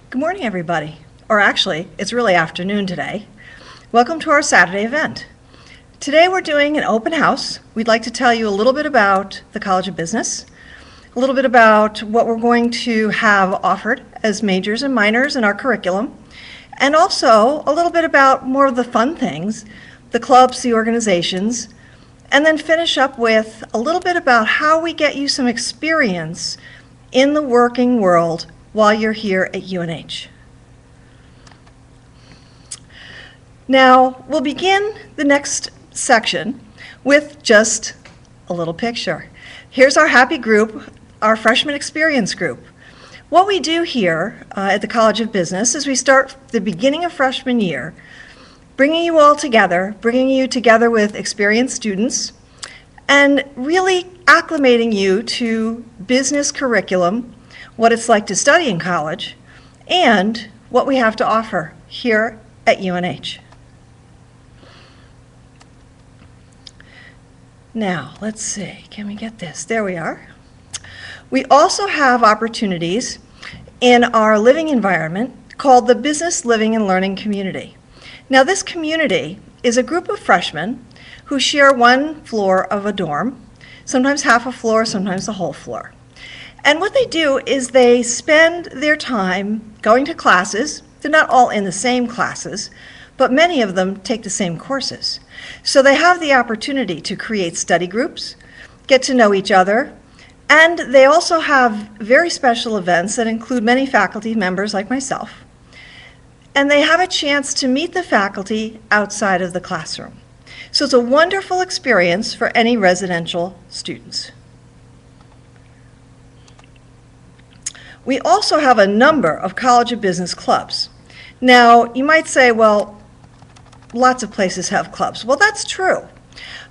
Good morning, everybody. Or actually, it's really afternoon today. Welcome to our Saturday event. Today we're doing an open house. We'd like to tell you a little bit about the College of Business, a little bit about what we're going to have offered as majors and minors in our curriculum, and also a little bit about more of the fun things, the clubs, the organizations, and then finish up with a little bit about how we get you some experience in the working world while you're here at UNH. Now, we'll begin the next section with just a little picture. Here's our happy group, our freshman experience group. What we do here at the College of Business is we start the beginning of freshman year, bringing you all together, bringing you together with experienced students, and really acclimating you to business curriculum, what it's like to study in college, and what we have to offer here at UNH. Now, let's see, can we get this? There we are. We also have opportunities in our living environment called the Business Living and Learning Community. Now, this community is a group of freshmen who share one floor of a dorm, sometimes half a floor, sometimes the whole floor. And what they do is they spend their time going to classes. They're not all in the same classes, but many of them take the same courses. So they have the opportunity to create study groups, get to know each other, and they also have very special events that include many faculty members like myself. And they have a chance to meet the faculty outside of the classroom. So it's a wonderful experience for any residential students. We also have a number of College of Business clubs. Now, you might say, well, lots of places have clubs. Well, that's true.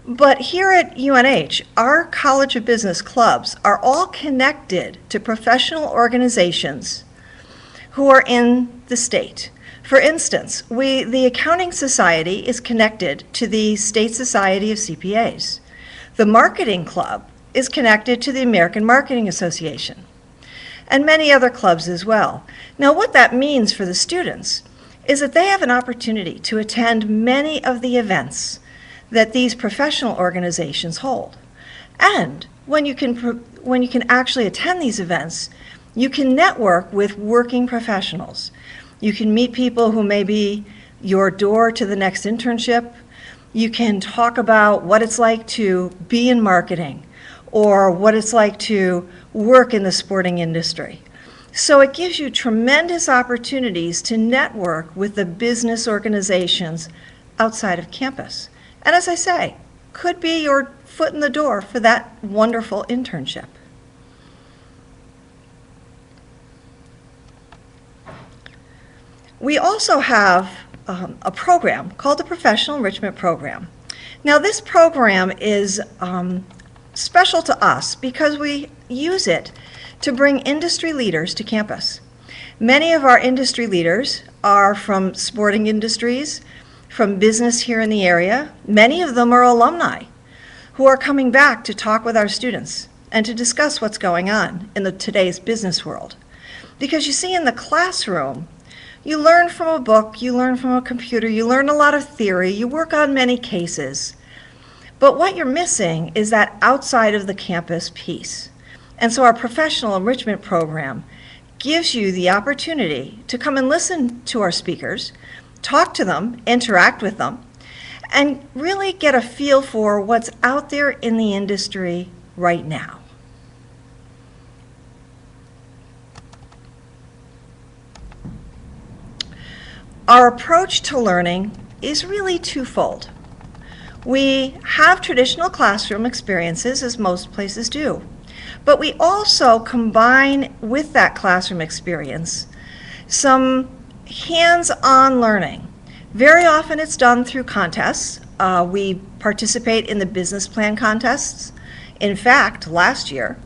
But here at UNH, our College of Business clubs are all connected to professional organizations who are in the state. For instance, the Accounting Society is connected to the State Society of CPAs. The Marketing Club is connected to the American Marketing Association, and many other clubs as well. Now, what that means for the students is that they have an opportunity to attend many of the events that these professional organizations hold. And when you can actually attend these events, you can network with working professionals. You can meet people who may be your door to the next internship. You can talk about what it's like to be in marketing or what it's like to work in the sporting industry. So it gives you tremendous opportunities to network with the business organizations outside of campus. And as I say, could be your foot in the door for that wonderful internship. We also have a program called the Professional Enrichment Program. Now, this program is special to us because we use it to bring industry leaders to campus. Many of our industry leaders are from sporting industries, from business here in the area. Many of them are alumni who are coming back to talk with our students and to discuss what's going on in today's business world. Because you see, in the classroom, you learn from a book, you learn from a computer, you learn a lot of theory, you work on many cases. But what you're missing is that outside of the campus piece. And so our professional enrichment program gives you the opportunity to come and listen to our speakers, talk to them, interact with them, and really get a feel for what's out there in the industry right now. Our approach to learning is really twofold. We have traditional classroom experiences, as most places do, but we also combine with that classroom experience some hands-on learning. Very often it's done through contests. We participate in the business plan contests. In fact, last year,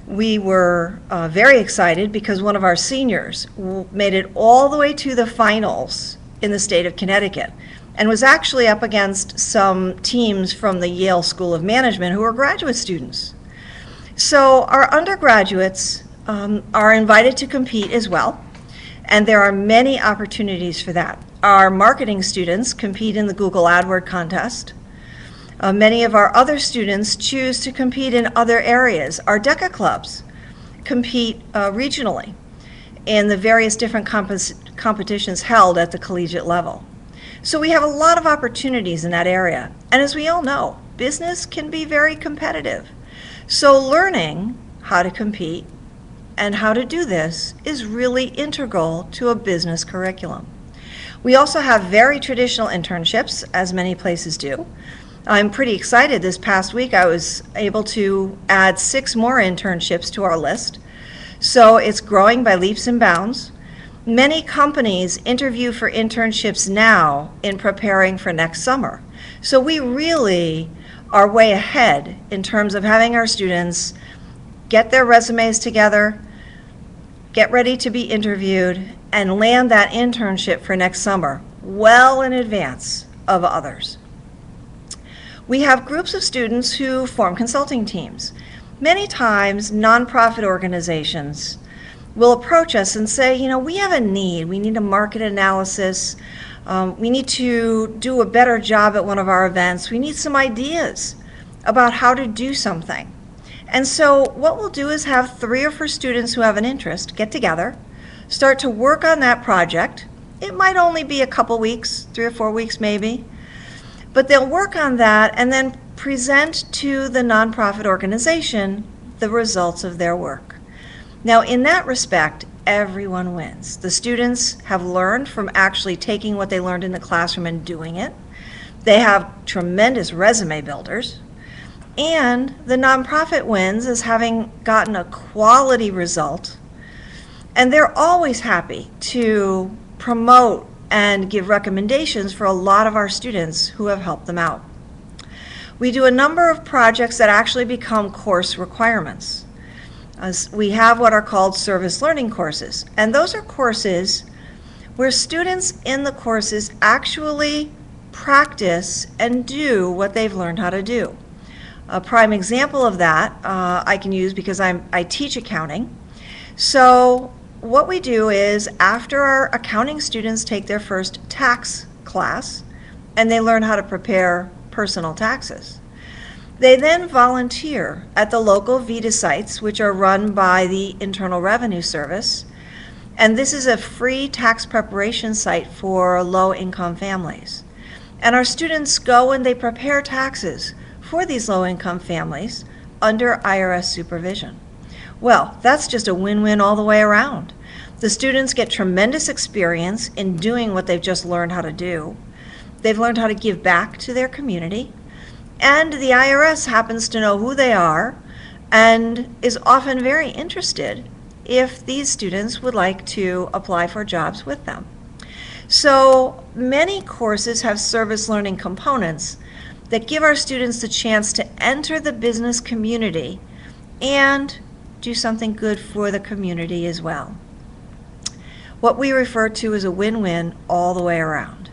we were very excited because one of our seniors made it all the way to the finals in the state of Connecticut and was actually up against some teams from the Yale School of Management who are graduate students. So our undergraduates are invited to compete as well. And there are many opportunities for that. Our marketing students compete in the Google AdWords contest. Many of our other students choose to compete in other areas. Our DECA clubs compete regionally in the various different competitions held at the collegiate level. So we have a lot of opportunities in that area. And as we all know, business can be very competitive. So learning how to compete and how to do this is really integral to a business curriculum. We also have very traditional internships, as many places do. I'm pretty excited. This past week I was able to add 6 more internships to our list. So it's growing by leaps and bounds. Many companies interview for internships now in preparing for next summer. So we really are way ahead in terms of having our students get their resumes together, get ready to be interviewed, and land that internship for next summer well in advance of others. We have groups of students who form consulting teams. Many times, nonprofit organizations will approach us and say, you know, we have a need. We need a market analysis. We need to do a better job at one of our events. We need some ideas about how to do something. And so what we'll do is have 3 or 4 students who have an interest get together, start to work on that project. It might only be a couple weeks, 3 or 4 weeks maybe, but they'll work on that and then present to the nonprofit organization the results of their work. Now, in that respect, everyone wins. The students have learned from actually taking what they learned in the classroom and doing it. They have tremendous resume builders. And the nonprofit wins as having gotten a quality result. And they're always happy to promote and give recommendations for a lot of our students who have helped them out. We do a number of projects that actually become course requirements. We have what are called service learning courses. And those are courses where students in the courses actually practice and do what they've learned how to do. A prime example of that I can use because I teach accounting. So what we do is after our accounting students take their first tax class and they learn how to prepare personal taxes, they then volunteer at the local VITA sites, which are run by the Internal Revenue Service. And this is a free tax preparation site for low-income families. And our students go and they prepare taxes for these low-income families under IRS supervision. Well, that's just a win-win all the way around. The students get tremendous experience in doing what they've just learned how to do. They've learned how to give back to their community, and the IRS happens to know who they are and is often very interested if these students would like to apply for jobs with them. So many courses have service learning components that give our students the chance to enter the business community and do something good for the community as well. What we refer to as a win-win all the way around.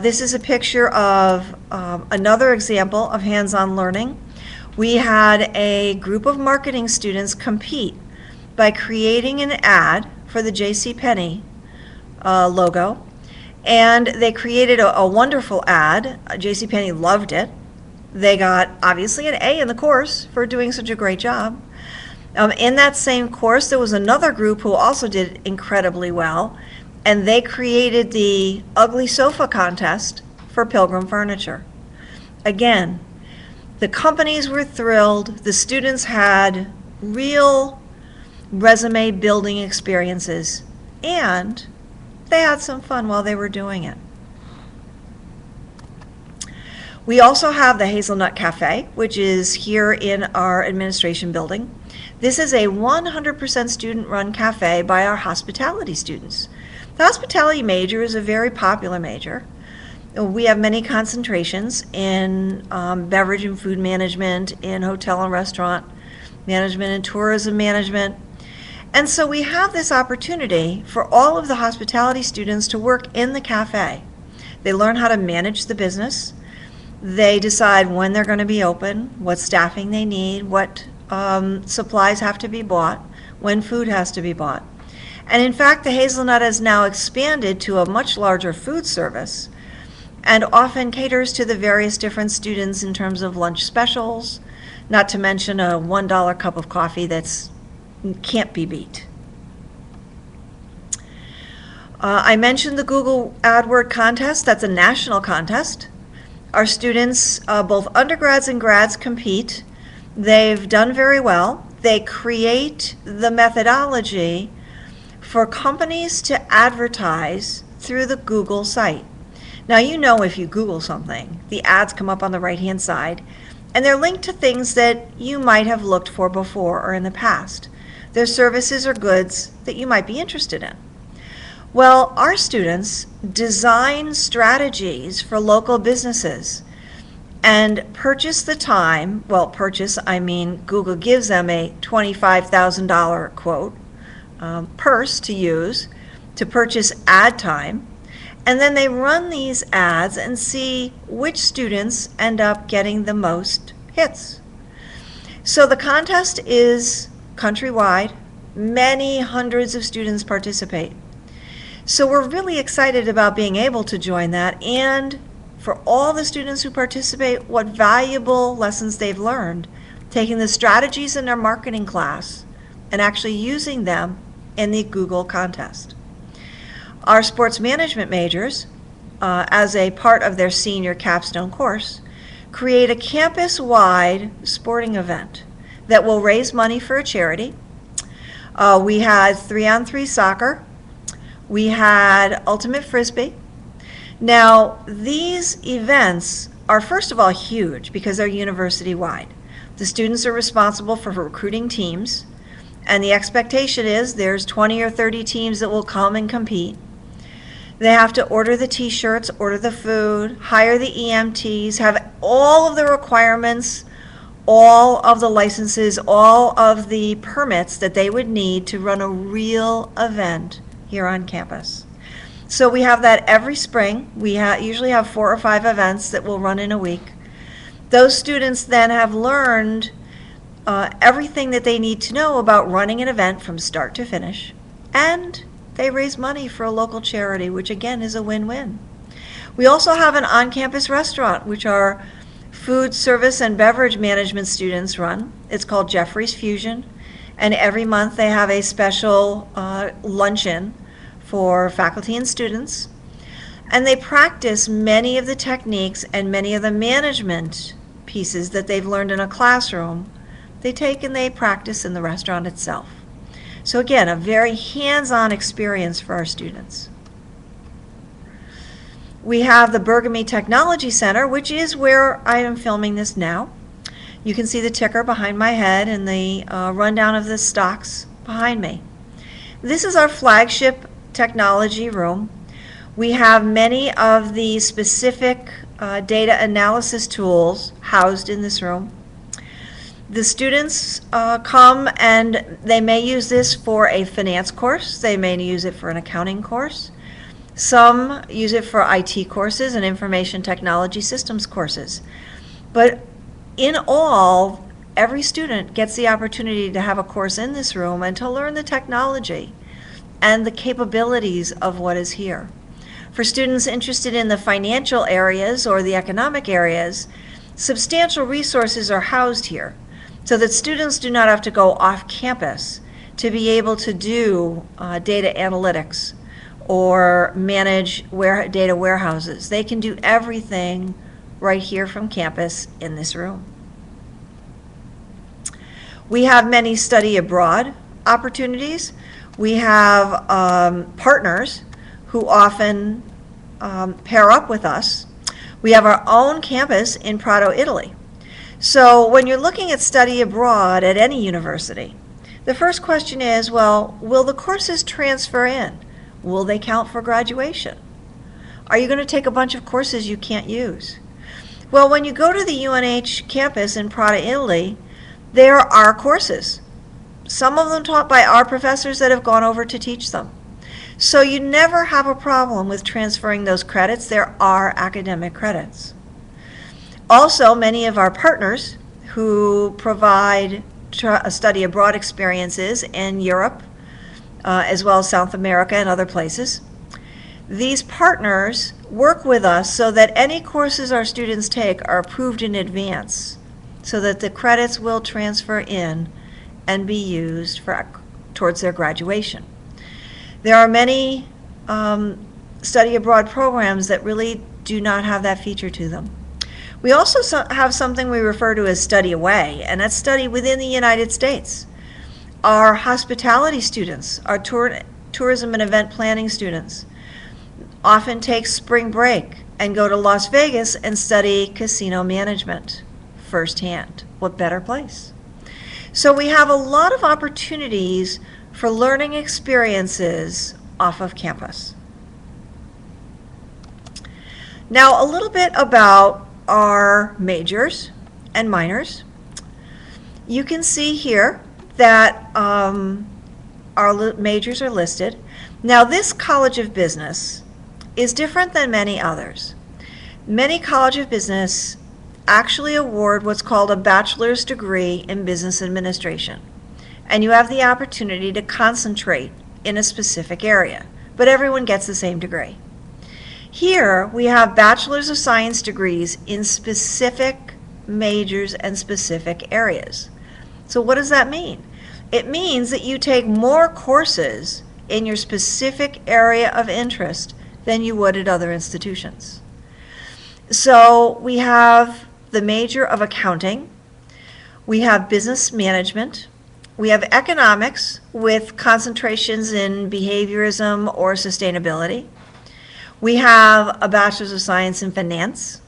This is a picture of another example of hands-on learning. We had a group of marketing students compete by creating an ad for the JCPenney logo. And they created a wonderful ad. JCPenney loved it. They got, obviously, an A in the course for doing such a great job. In that same course, there was another group who also did incredibly well, and they created the ugly sofa contest for Pilgrim Furniture. Again, the companies were thrilled. The students had real resume building experiences, and they had some fun while they were doing it. We also have the Hazelnut Cafe, which is here in our administration building. This is a 100% student-run cafe by our hospitality students. The hospitality major is a very popular major. We have many concentrations in beverage and food management, in hotel and restaurant management, and tourism management. And so we have this opportunity for all of the hospitality students to work in the cafe. They learn how to manage the business. They decide when they're going to be open, what staffing they need, what supplies have to be bought, when food has to be bought. And in fact, the Hazelnut has now expanded to a much larger food service and often caters to the various different students in terms of lunch specials, not to mention a $1 cup of coffee that's can't be beat. I mentioned the Google AdWord contest. That's a national contest. Our students, both undergrads and grads, compete. They've done very well. They create the methodology for companies to advertise through the Google site. Now, you know, if you Google something, the ads come up on the right-hand side, and they're linked to things that you might have looked for before or in the past. They're services or goods that you might be interested in. Well, our students design strategies for local businesses and purchase the time, well, purchase, I mean Google gives them a $25,000 quote, purse to use to purchase ad time, and then they run these ads and see which students end up getting the most hits. So the contest is countrywide. Many hundreds of students participate. So we're really excited about being able to join that, and for all the students who participate, what valuable lessons they've learned, taking the strategies in their marketing class and actually using them in the Google contest. Our sports management majors, as a part of their senior capstone course, create a campus-wide sporting event that will raise money for a charity. We had 3-on-3 soccer. We had ultimate frisbee. Now, these events are first of all huge because they're university-wide. The students are responsible for recruiting teams, and the expectation is there's 20 or 30 teams that will come and compete. They have to order the t-shirts, order the food, hire the EMTs, have all of the requirements, all of the licenses, all of the permits that they would need to run a real event here on campus. So we have that every spring. We usually have 4 or 5 events that will run in a week. Those students then have learned everything that they need to know about running an event from start to finish, and they raise money for a local charity, which again is a win-win. We also have an on-campus restaurant, which our food service and beverage management students run. It's called Jeffrey's Fusion, and every month they have a special luncheon for faculty and students, and they practice many of the techniques and many of the management pieces that they've learned in a classroom. They take and they practice in the restaurant itself. So again, a very hands-on experience for our students. We have the Bergamy Technology Center, which is where I am filming this now. You can see the ticker behind my head and the rundown of the stocks behind me. This is our flagship technology room. We have many of the specific data analysis tools housed in this room. The students come and they may use this for a finance course. They may use it for an accounting course. Some use it for IT courses and information technology systems courses. But in all, every student gets the opportunity to have a course in this room and to learn the technology and the capabilities of what is here. For students interested in the financial areas or the economic areas, substantial resources are housed here so that students do not have to go off campus to be able to do data analytics or manage data warehouses. They can do everything right here from campus in this room. We have many study abroad opportunities. We have partners who often pair up with us. We have our own campus in Prato, Italy. So when you're looking at study abroad at any university, the first question is, well, will the courses transfer in? Will they count for graduation? Are you going to take a bunch of courses you can't use? Well, when you go to the UNH campus in Prato, Italy, there are courses. Some of them taught by our professors that have gone over to teach them. So you never have a problem with transferring those credits. There are academic credits. Also, many of our partners who provide study abroad experiences in Europe, as well as South America and other places. These partners work with us so that any courses our students take are approved in advance, so that the credits will transfer in and be used towards their graduation. There are many study abroad programs that really do not have that feature to them. We also have something we refer to as study away, and that's study within the United States. Our hospitality students, our tourism and event planning students, often take spring break and go to Las Vegas and study casino management firsthand. What better place? So we have a lot of opportunities for learning experiences off of campus. Now, a little bit about our majors and minors. You can see here that our majors are listed. Now, this College of Business is different than many others. Many College of Business actually award what's called a bachelor's degree in business administration. And you have the opportunity to concentrate in a specific area, but everyone gets the same degree. Here, we have Bachelor's of Science degrees in specific majors and specific areas. So what does that mean? It means that you take more courses in your specific area of interest than you would at other institutions. So we have the major of accounting, we have business management, we have economics with concentrations in behaviorism or sustainability. We have a Bachelor's of Science in Finance.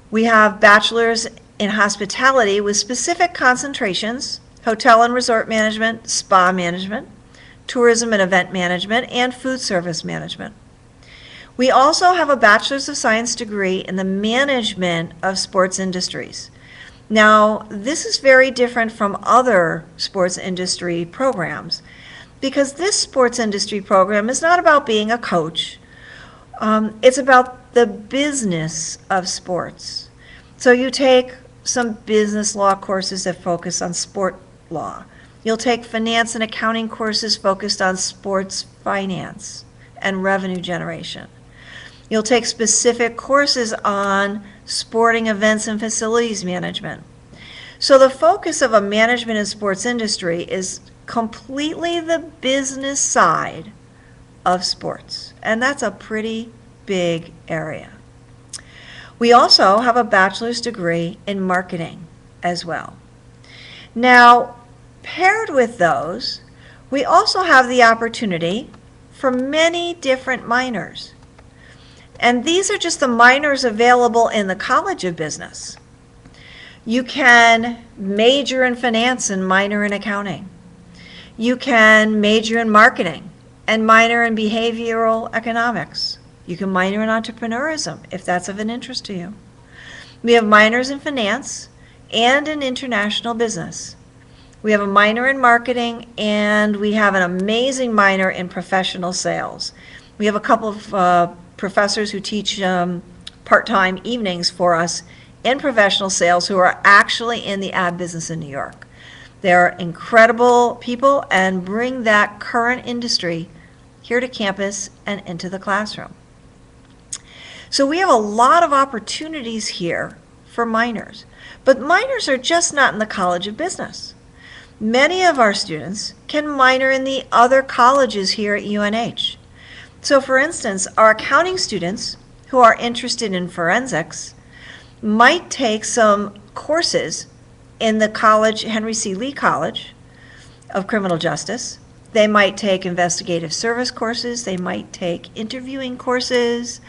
We have Bachelor's in Hospitality with specific concentrations, Hotel and Resort Management, Spa Management, Tourism and Event Management, and Food Service Management. We also have a Bachelor's of Science degree in the Management of Sports Industries. Now, this is very different from other sports industry programs because this sports industry program is not about being a coach. It's about the business of sports. So you take some business law courses that focus on sport law. You'll take finance and accounting courses focused on sports finance and revenue generation. You'll take specific courses on sporting events and facilities management. So the focus of a management in sports industry is completely the business side of sports, and that's a pretty big area. We also have a bachelor's degree in marketing as well. Now, paired with those, we also have the opportunity for many different minors. And these are just the minors available in the College of Business. You can major in finance and minor in accounting. You can major in marketing and minor in behavioral economics. You can minor in entrepreneurism if that's of an interest to you. We have minors in finance and in international business. We have a minor in marketing, and we have an amazing minor in professional sales. We have a couple of professors who teach part-time evenings for us in professional sales who are actually in the ad business in New York. They're incredible people and bring that current industry here to campus and into the classroom. So we have a lot of opportunities here for minors, but minors are just not in the College of Business. Many of our students can minor in the other colleges here at UNH. So for instance, our accounting students who are interested in forensics might take some courses in the college, Henry C. Lee College of Criminal Justice. They might take investigative service courses, they might take interviewing courses,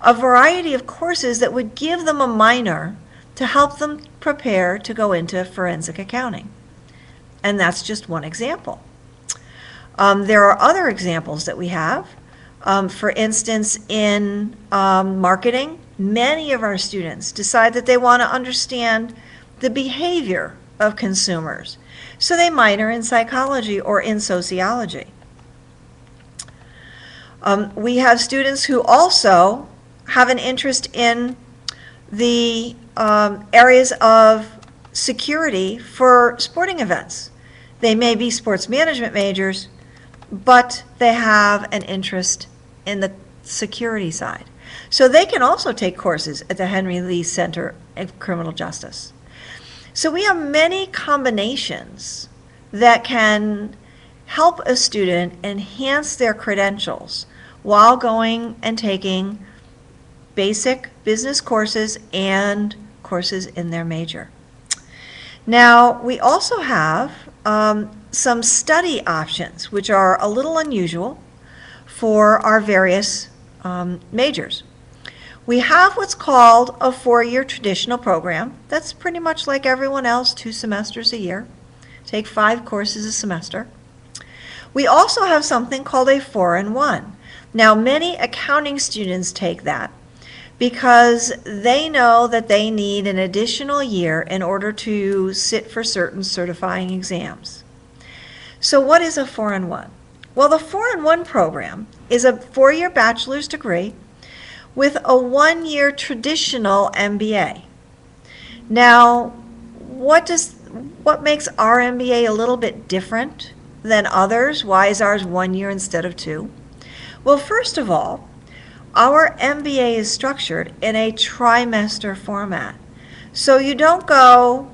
a variety of courses that would give them a minor to help them prepare to go into forensic accounting. And that's just one example. There are other examples that we have. For instance, in marketing, many of our students decide that they want to understand the behavior of consumers. So they minor in psychology or in sociology. We have students who also have an interest in the areas of security for sporting events. They may be sports management majors, but they have an interest in the security side. So they can also take courses at the Henry Lee Center of Criminal Justice. So we have many combinations that can help a student enhance their credentials while going and taking basic business courses and courses in their major. Now, we also have some study options, which are a little unusual for our various majors. We have what's called a 4-year traditional program. That's pretty much like everyone else, 2 semesters a year. Take 5 courses a semester. We also have something called a 4-in-1. Now, many accounting students take that because they know that they need an additional year in order to sit for certain certifying exams. So what is a 4-in-1? Well, the 4-in-1 program is a 4-year bachelor's degree with a 1-year traditional MBA. Now, what makes our MBA a little bit different than others? Why is ours 1 year instead of 2? Well, first of all, our MBA is structured in a trimester format. So you don't go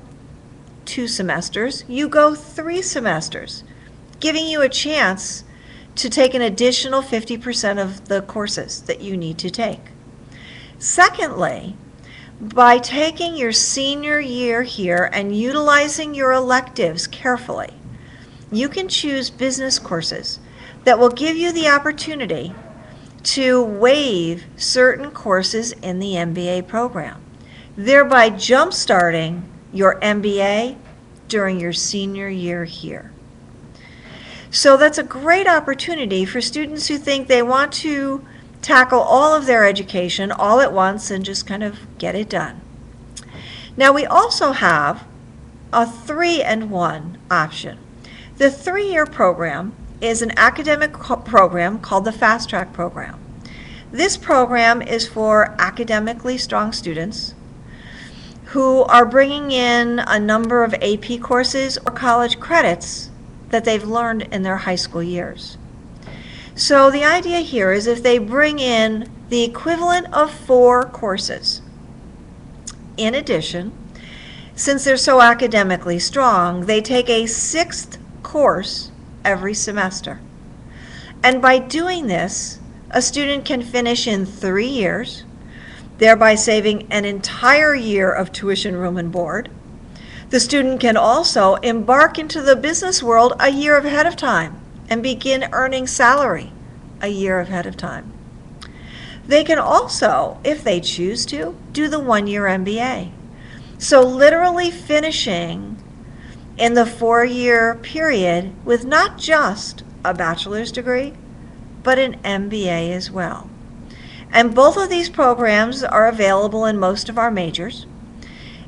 2 semesters, you go 3 semesters, giving you a chance to take an additional 50% of the courses that you need to take. Secondly, by taking your senior year here and utilizing your electives carefully, you can choose business courses that will give you the opportunity to waive certain courses in the MBA program, thereby jump-starting your MBA during your senior year here. So that's a great opportunity for students who think they want to tackle all of their education all at once and just kind of get it done. Now, we also have a 3-in-1 option. The 3-year program is an academic program called the Fast Track program. This program is for academically strong students who are bringing in a number of AP courses or college credits that they've learned in their high school years. So the idea here is if they bring in the equivalent of 4 courses, in addition, since they're so academically strong, they take a 6th course every semester. And by doing this, a student can finish in 3 years, thereby saving an entire year of tuition, room, and board. The student can also embark into the business world a year ahead of time and begin earning salary a year ahead of time. They can also, if they choose to, do the 1-year MBA. So literally finishing in the 4-year period with not just a bachelor's degree, but an MBA as well. And both of these programs are available in most of our majors.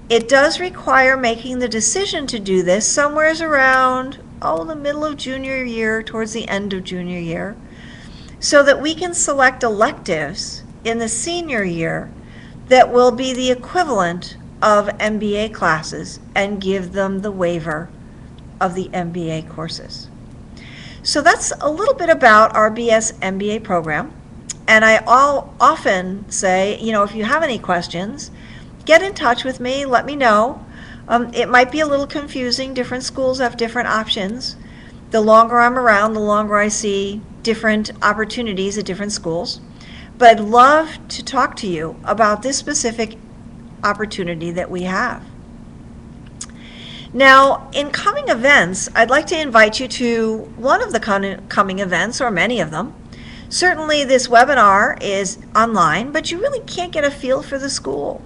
It does require making the decision to do this somewhere around, the middle of junior year, towards the end of junior year, so that we can select electives in the senior year that will be the equivalent of MBA classes and give them the waiver of the MBA courses. So that's a little bit about our BS MBA program. And I often say, if you have any questions, get in touch with me, let me know. It might be a little confusing. Different schools have different options. The longer I'm around, the longer I see different opportunities at different schools. But I'd love to talk to you about this specific opportunity that we have. Now, in coming events, I'd like to invite you to one of the coming events, or many of them. Certainly this webinar is online, but you really can't get a feel for the school.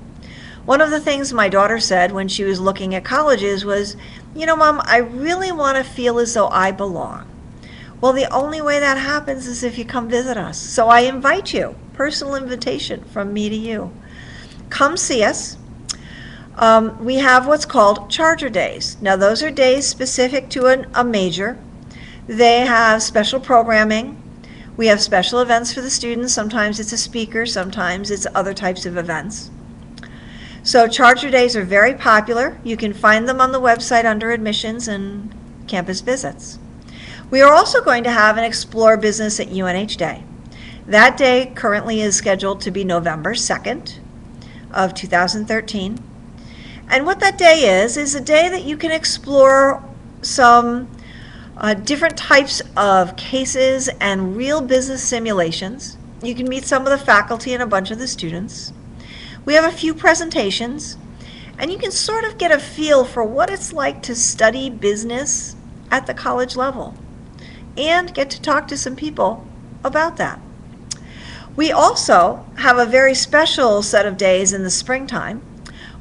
One of the things my daughter said when she was looking at colleges was, Mom, I really want to feel as though I belong. Well, the only way that happens is if you come visit us. So I invite you, personal invitation from me to you. Come see us. We have what's called Charger Days. Now, those are days specific to a major. They have special programming. We have special events for the students. Sometimes it's a speaker, sometimes it's other types of events. So Charger Days are very popular. You can find them on the website under admissions and campus visits. We are also going to have an Explore Business at UNH Day. That day currently is scheduled to be November 2nd of 2013. And what that day is a day that you can explore some different types of cases and real business simulations. You can meet some of the faculty and a bunch of the students. We have a few presentations, and you can sort of get a feel for what it's like to study business at the college level and get to talk to some people about that. We also have a very special set of days in the springtime.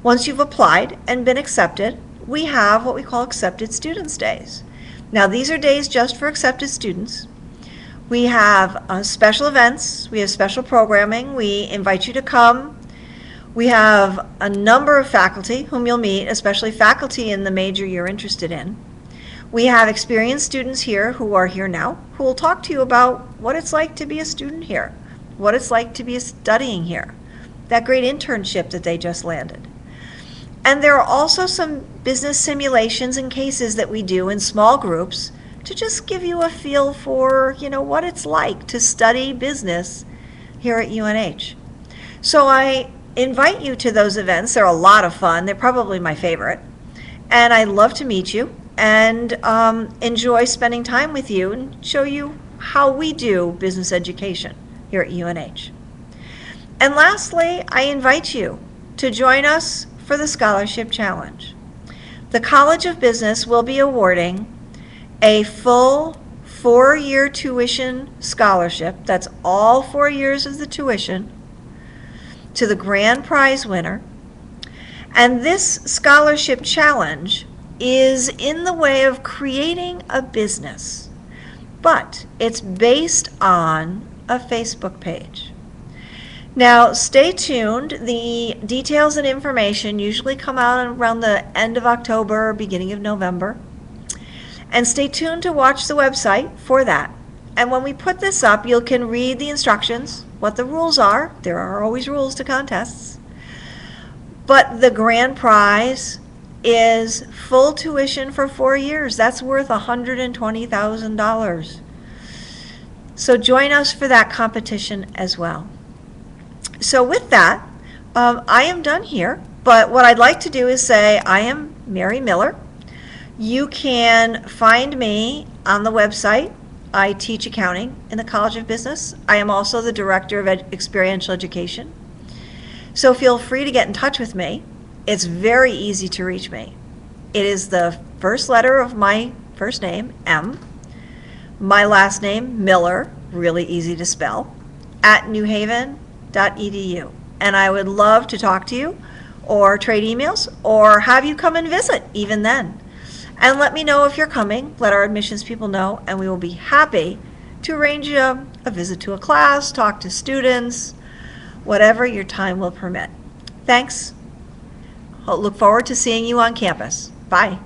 Once you've applied and been accepted, we have what we call Accepted Students Days. Now, these are days just for accepted students. We have special events, we have special programming, we invite you to come. We have a number of faculty whom you'll meet, especially faculty in the major you're interested in. We have experienced students here who are here now who will talk to you about what it's like to be a student here, what it's like to be studying here, that great internship that they just landed. And there are also some business simulations and cases that we do in small groups to just give you a feel for, what it's like to study business here at UNH. So I invite you to those events. They're a lot of fun. They're probably my favorite. And I'd love to meet you and enjoy spending time with you and show you how we do business education here at UNH. And lastly, I invite you to join us for the Scholarship Challenge. The College of Business will be awarding a full 4-year tuition scholarship, that's all 4 years of the tuition, to the grand prize winner. And this scholarship challenge is in the way of creating a business, but it's based on a Facebook page. Now, stay tuned. The details and information usually come out around the end of October, beginning of November. And stay tuned to watch the website for that. And when we put this up, you can read the instructions, what the rules are. There are always rules to contests. But the grand prize is full tuition for 4 years. That's worth $120,000. So join us for that competition as well. So with that, I am done here. But what I'd like to do is say I am Mary Miller. You can find me on the website. I teach accounting in the College of Business. I am also the Director of Experiential Education. So feel free to get in touch with me. It's very easy to reach me. It is the first letter of my first name, M, my last name, Miller, really easy to spell, at newhaven.edu. And I would love to talk to you or trade emails or have you come and visit even then. And let me know if you're coming. Let our admissions people know, and we will be happy to arrange a visit to a class, talk to students, whatever your time will permit. Thanks. I'll look forward to seeing you on campus. Bye.